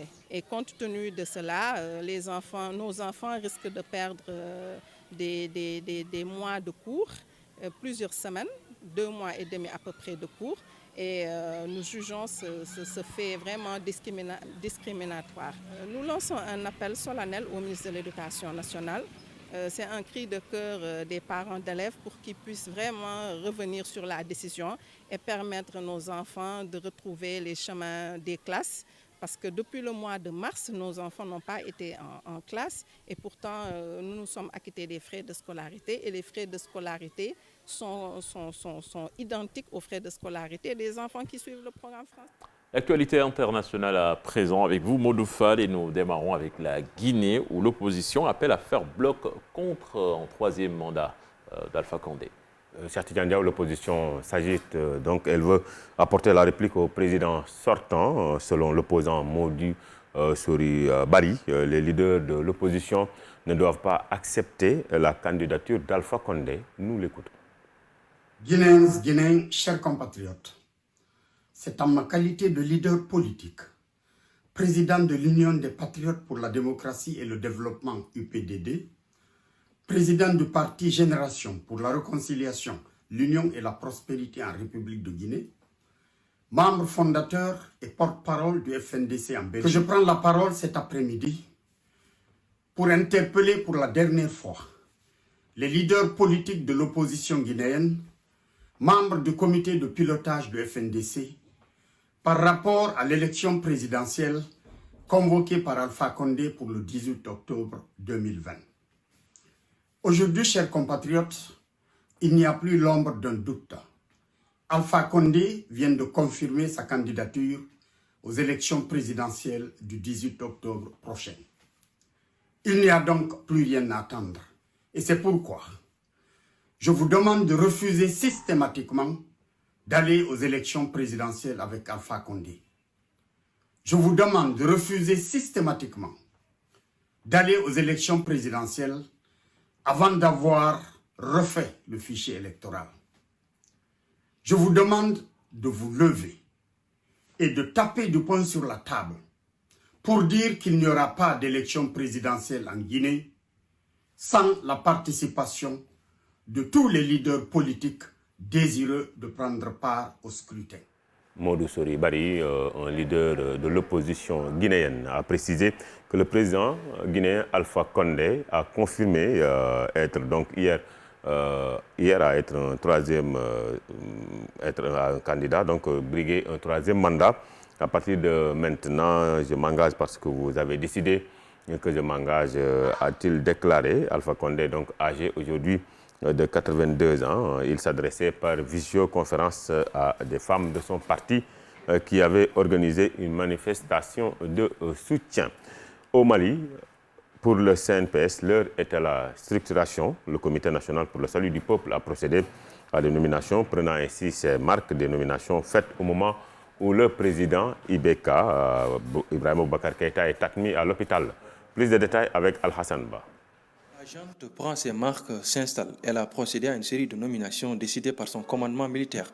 journée. Et compte tenu de cela, nos enfants risquent de perdre des mois de cours, plusieurs semaines, 2 mois et demi à peu près de cours. Et nous jugeons ce fait vraiment discriminatoire. Nous lançons un appel solennel au ministre de l'Éducation nationale. C'est un cri de cœur des parents d'élèves pour qu'ils puissent vraiment revenir sur la décision et permettre à nos enfants de retrouver les chemins des classes. Parce que depuis le mois de mars, nos enfants n'ont pas été en classe et pourtant nous nous sommes acquittés des frais de scolarité et les frais de scolarité sont identiques aux frais de scolarité des enfants qui suivent le programme français. L'actualité internationale à présent avec vous, Modou Fall, et nous démarrons avec la Guinée où l'opposition appelle à faire bloc contre un troisième mandat d'Alpha Condé. Cheikh Diaw, l'opposition s'agite, donc elle veut apporter la réplique au président sortant. Selon l'opposant Modou Sori Bari, les leaders de l'opposition ne doivent pas accepter la candidature d'Alpha Condé. Nous l'écoutons. Guinéens, chers compatriotes, c'est en ma qualité de leader politique, président de l'Union des patriotes pour la démocratie et le développement UPDD, président du parti Génération pour la réconciliation, l'union et la prospérité en République de Guinée, membre fondateur et porte-parole du FNDC en Belgique, que je prends la parole cet après-midi pour interpeller pour la dernière fois les leaders politiques de l'opposition guinéenne, membres du comité de pilotage du FNDC, par rapport à l'élection présidentielle convoquée par Alpha Condé pour le 18 octobre 2020. Aujourd'hui, chers compatriotes, il n'y a plus l'ombre d'un doute. Alpha Condé vient de confirmer sa candidature aux élections présidentielles du 18 octobre prochain. Il n'y a donc plus rien à attendre. Et c'est pourquoi je vous demande de refuser systématiquement d'aller aux élections présidentielles avec Alpha Condé. Je vous demande de refuser systématiquement d'aller aux élections présidentielles avant d'avoir refait le fichier électoral. Je vous demande de vous lever et de taper du poing sur la table pour dire qu'il n'y aura pas d'élection présidentielle en Guinée sans la participation de tous les leaders politiques désireux de prendre part au scrutin. Modou Sori Bari, un leader de l'opposition guinéenne, a précisé que le président guinéen Alpha Condé a confirmé être donc hier à être un troisième être un candidat, donc briguer un troisième mandat. À partir de maintenant, je m'engage parce que vous avez décidé que je m'engage, a-t-il déclaré. Alpha Condé, donc âgé aujourd'hui de 82 ans. Il s'adressait par visioconférence à des femmes de son parti qui avaient organisé une manifestation de soutien. Au Mali, pour le CNPS, l'heure est à la structuration. Le Comité national pour le salut du peuple a procédé à des nominations, prenant ainsi ses marques des nominations faites au moment où le président IBK, Ibrahima Boubacar Keïta, est admis à l'hôpital. Plus de détails avec Al-Hassan Ba. La junte prend ses marques, s'installe. Elle a procédé à une série de nominations décidées par son commandement militaire.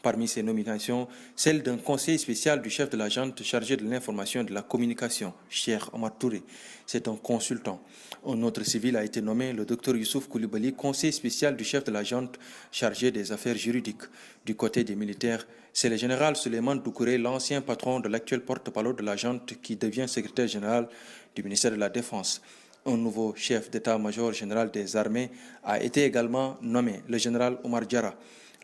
Parmi ces nominations, celle d'un conseiller spécial du chef de la junte chargé de l'information et de la communication, Cheikh Omar Touré. C'est un consultant. Un autre civil a été nommé le docteur Youssouf Koulibaly, conseiller spécial du chef de la junte chargé des affaires juridiques. Du côté des militaires, c'est le général Suleiman Doucouré, l'ancien patron de l'actuel porte-parole de la junte, qui devient secrétaire général du ministère de la Défense. Un nouveau chef d'état-major général des armées a été également nommé, le général Omar Diarra.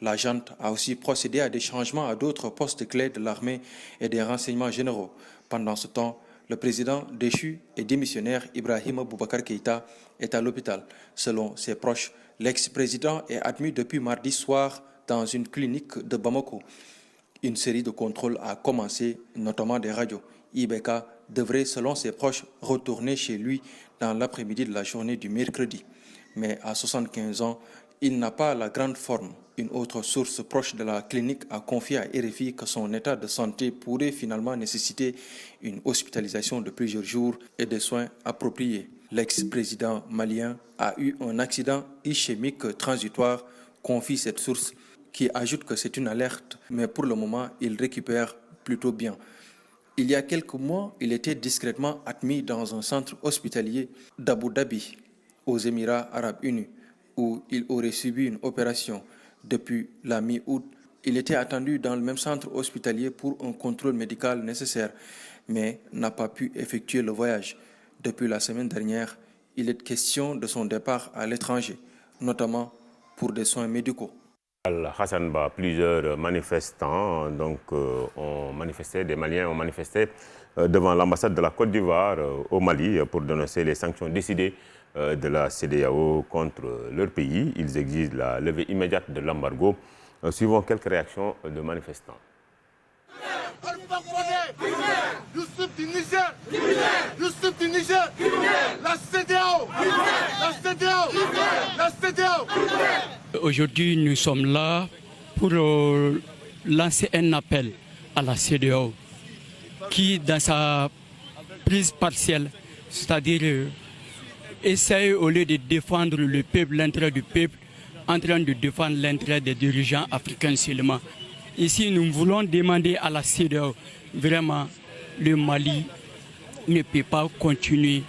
La junte a aussi procédé à des changements à d'autres postes clés de l'armée et des renseignements généraux. Pendant ce temps, le président déchu et démissionnaire Ibrahima Boubacar Keïta est à l'hôpital. Selon ses proches, l'ex-président est admis depuis mardi soir dans une clinique de Bamako. Une série de contrôles a commencé, notamment des radios. IBK devrait, selon ses proches, retourner chez lui dans l'après-midi de la journée du mercredi. Mais à 75 ans, il n'a pas la grande forme. Une autre source proche de la clinique a confié à RFI que son état de santé pourrait finalement nécessiter une hospitalisation de plusieurs jours et des soins appropriés. L'ex-président malien a eu un accident ischémique transitoire, confie cette source, qui ajoute que c'est une alerte, mais pour le moment, il récupère plutôt bien. Il y a quelques mois, il était discrètement admis dans un centre hospitalier d'Abu Dhabi, aux Émirats arabes unis, où il aurait subi une opération. Depuis la mi-août, il était attendu dans le même centre hospitalier pour un contrôle médical nécessaire, mais n'a pas pu effectuer le voyage. Depuis la semaine dernière, il est question de son départ à l'étranger, notamment pour des soins médicaux. Hassan Ba, plusieurs manifestants des Maliens ont manifesté devant l'ambassade de la Côte d'Ivoire au Mali pour dénoncer les sanctions décidées de la CEDEAO contre leur pays. Ils exigent la levée immédiate de l'embargo. Suivons quelques réactions de manifestants. Aujourd'hui, nous sommes là pour lancer un appel à la CEDEAO qui, dans sa prise partielle, c'est-à-dire essaye au lieu de défendre le peuple, l'intérêt du peuple, en train de défendre l'intérêt des dirigeants africains seulement. Ici, nous voulons demander à la CEDEAO, vraiment, le Mali ne peut pas continuer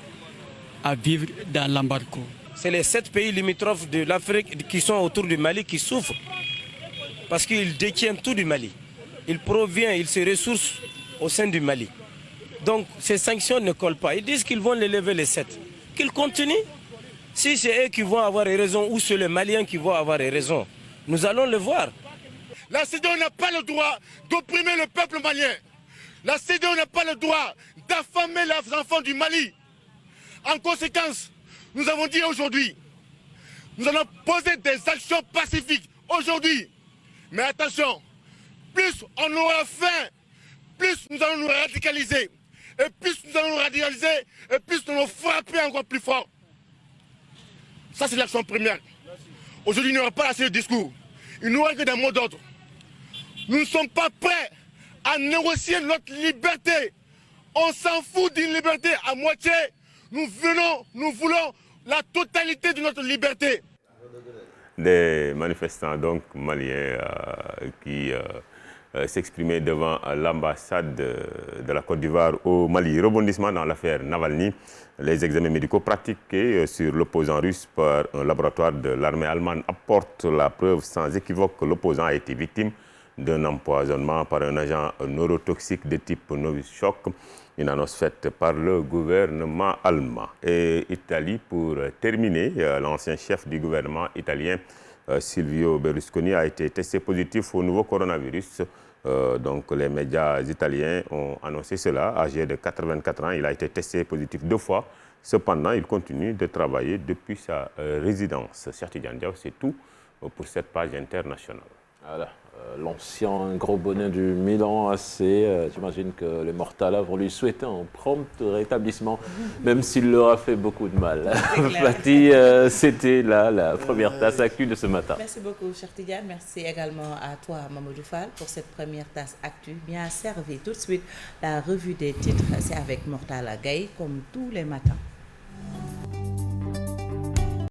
à vivre dans l'embargo. C'est les 7 pays limitrophes de l'Afrique qui sont autour du Mali qui souffrent parce qu'ils détiennent tout du Mali. Ils proviennent, ils se ressourcent au sein du Mali. Donc ces sanctions ne collent pas. Ils disent qu'ils vont les lever les 7. Qu'ils continuent. Si c'est eux qui vont avoir raison ou c'est les Maliens qui vont avoir raison, nous allons le voir. La CEDEAO n'a pas le droit d'opprimer le peuple malien. La CEDEAO n'a pas le droit d'affamer les enfants du Mali. En conséquence, nous avons dit aujourd'hui, nous allons poser des actions pacifiques aujourd'hui. Mais attention, plus on aura faim, plus nous allons nous radicaliser. Et plus nous allons nous radicaliser, et plus nous allons frapper encore plus fort. Ça, c'est l'action première. Aujourd'hui, il n'y aura pas assez de discours. Il n'y aura que des mots d'ordre. Nous ne sommes pas prêts à négocier notre liberté. On s'en fout d'une liberté à moitié. Nous voulons la totalité de notre liberté. Des manifestants donc maliens qui s'exprimaient devant l'ambassade de la Côte d'Ivoire au Mali. Rebondissement dans l'affaire Navalny. Les examens médicaux pratiqués sur l'opposant russe par un laboratoire de l'armée allemande apportent la preuve sans équivoque que l'opposant a été victime d'un empoisonnement par un agent neurotoxique de type Novichok, une annonce faite par le gouvernement allemand. Et Italie, pour terminer, l'ancien chef du gouvernement italien, Silvio Berlusconi, a été testé positif au nouveau coronavirus. Donc les médias italiens ont annoncé cela. Âgé de 84 ans, il a été testé positif 2 fois. Cependant, il continue de travailler depuis sa résidence. Cheikh Tidiane Diaw, c'est tout pour cette page internationale. Voilà. L'ancien gros bonnet du Milan AC, j'imagine que les Mortala vont lui souhaiter un prompt rétablissement, même s'il leur a fait beaucoup de mal. Fatih, c'était là la première tasse actu de ce matin. Merci beaucoup, Cheikh Tidiane. Merci également à toi, Mamadou Fall, pour cette première tasse actu bien servie. Tout de suite, la revue des titres, c'est avec Mortala Gaye, comme tous les matins.